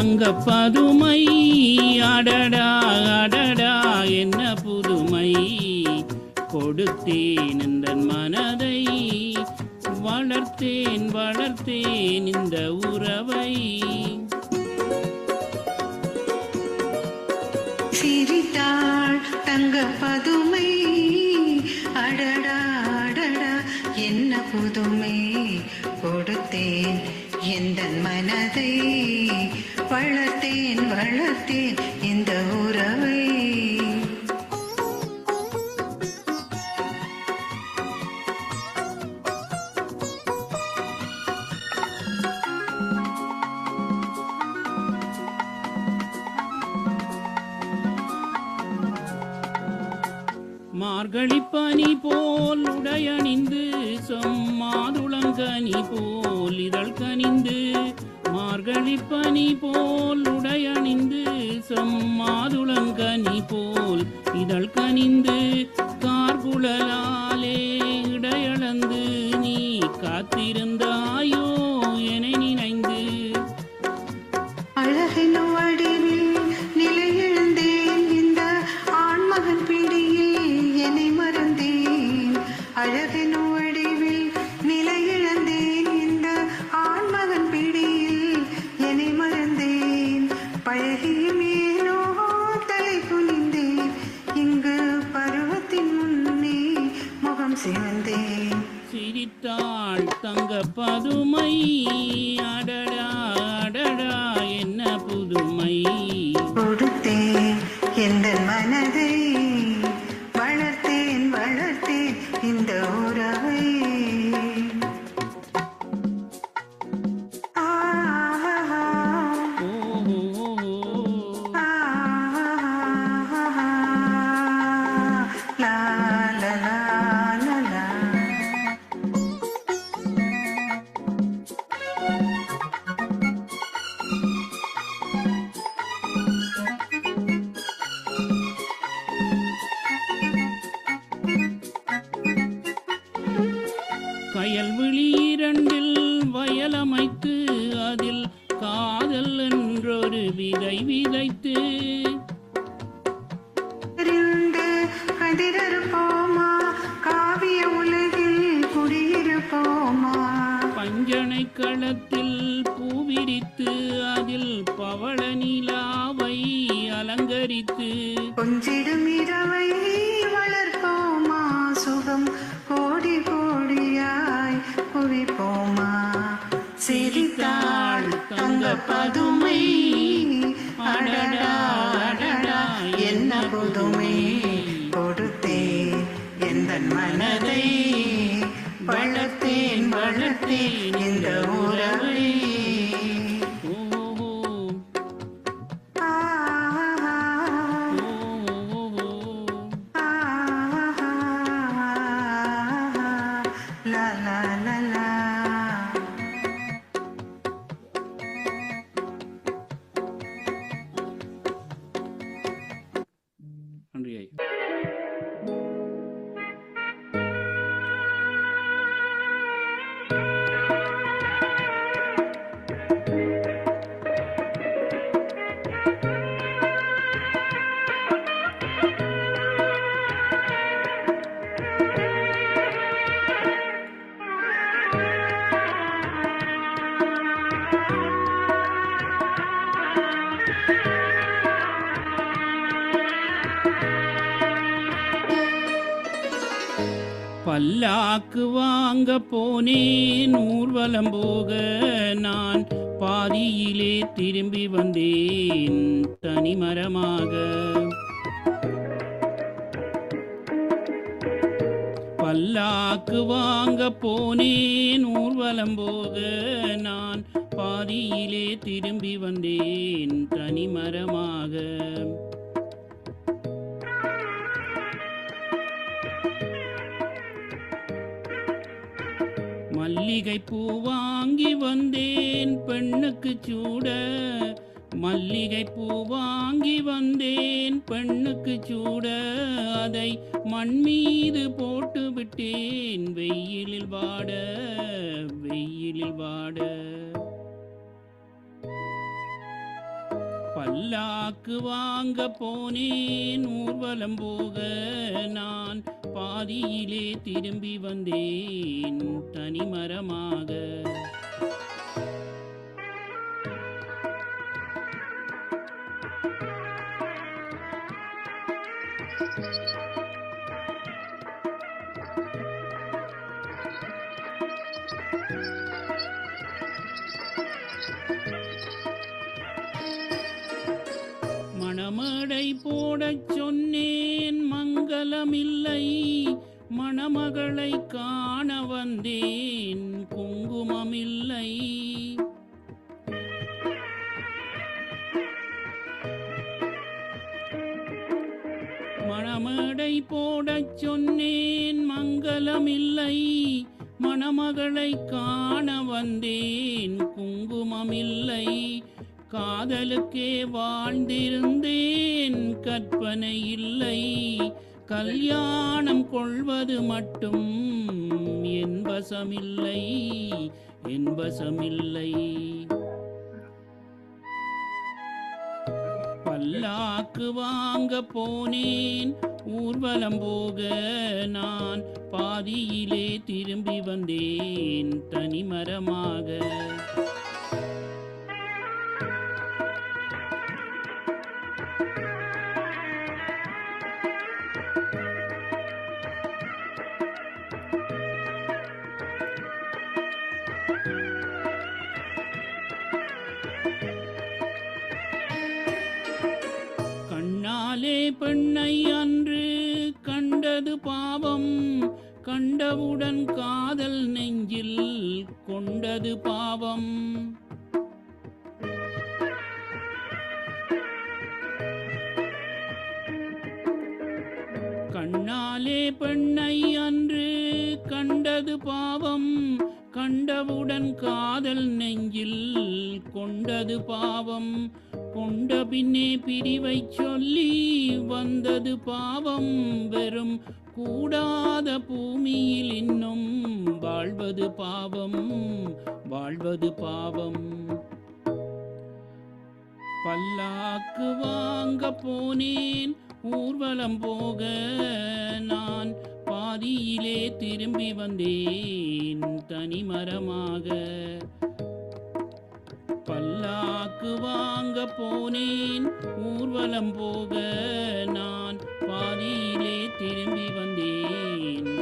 தங்க பதுமை அடடா அடடா என்ன புதுமை கொடுத்தேன் இந்த மனதை வளர்த்தேன் வளர்த்தேன் இந்த உறவை. சிரித்தாள் தங்க பதுமை அடடா அடடா என்ன புதுமை கொடுத்தேன் எந்த மனதை வளர்த்தேன் வளர்த்தேன் இந்த உறவை. மார்கழி பனி போல் உடையணிந்து மாதுளங்கனி போல் இதழ் கனிந்து, மார்கழி பனி போல் உடையணிந்து மாதுளங்கனி போல் இதழ் கனிந்து, கார்குழலாலே இடையளந்து நீ காத்திருந்தாயோ என நினைந்து. அழகின் வடிவில் நிலையிழந்தேன் இந்த ஆண்மகன் பிடியில் என்னை மறந்தேன். அழகின் வடிவில் நிலையிழந்தேன் இந்த ஆண்மகன் பிடியில் என்னை மறந்தேன். பழகிய மேலோ தலை குனிந்தேன் இங்கு பருவத்தின் முன்னே முகம் சிவந்தேன். சிரித்தாள் தங்க பதுமை அடடா அடடா என்ன புதுமை கொடுத்தேன் எந்த மனதை வளர்த்தேன் வளர்த்தேன் இந்த உறவை. கயல்விழி இரண்டில் வயலமைத்து அதில் காதல் என்றொரு விதை விதைத்து, கதிரறுப்போமா காவிய உலகில் குடியிருப்போமா. பஞ்சனை களத்தில் பூவிரித்து அதில் பவள நிலாவை அலங்கரித்து, கொஞ்சிடும் இரவை வளர்ப்போமா சுகம் கோடி கோடியாய் குவிப்போமா. சிரித்தாள் தங்க பதுமை அடடா அடடா என்ன புதுமை கொடுத்தேன் எந்த மனதை வளர்த்தேன் வளர்த்தேன் இந்த உறவை. La la la la. நன்றி ஐயா. பல்லாக்கு வாங்க போனேன் ஊர்வலம் போக நான் பாதியிலே திரும்பி வந்தேன் தனிமரமாக. பல்லாக்கு வாங்க போனேன் ஊர்வலம் போக நான் பாதியிலே திரும்பி வந்தேன் தனிமரமாக. மல்லிகை பூ வாங்கி வந்தேன் பெண்ணுக்கு சூட, மல்லிகை பூ வாங்கி வந்தேன் பெண்ணுக்கு சூட, அதை மண் மீது போட்டு விட்டேன் வெயிலில் வாட வெயிலில் வாட. பல்லாக்கு வாங்க போனேன் ஊர்வலம் போக நான் பாதியிலே திரும்பி வந்தேன் தனிமரமாக. மணமடை போடச் சொன்னேன் மங்களமில்லை, மணமகளை காண வந்தேன் குங்குமமில்லை. மணமடை போடச் சொன்னேன் மங்களமில்லை, மணமகளை காண வந்தேன் குங்குமமில்லை. காதலுக்கே வாழ்ந்திருந்தேன் கற்பனை இல்லை, கல்யாணம் கொள்வது மட்டும் என் வசமில்லை, என் வசமில்லை. பல்லாக்கு வாங்க போனேன் ஊர்வலம் போக நான் பாதியிலே திரும்பி வந்தேன் தனிமரமாக. கண்ணாலே பெண்ணை அன்று கண்டது பாவம், கண்டவுடன் காதல் நெஞ்சில் கொண்டது பாவம். கண்ணாலே பெண்ணை அன்று கண்டது பாவம், கண்டவுடன் காதல் நெஞ்சில் கொண்டது பாவம். கொண்ட பின்னே பிரிவை சொல்லி வந்தது பாவம், வெறும் கூடாத பூமியில் இன்னும் வாழ்வது பாவம், வாழ்வது பாவம். பல்லாக்கு வாங்க போனேன் ஊர்வலம் போக நான் பாதியிலே திரும்பி வந்தேன் தனிமரமாக. பல்லாக்கு வாங்க போனேன் ஊர்வலம் போக நான் பாதியிலே திரும்பி வந்தேன்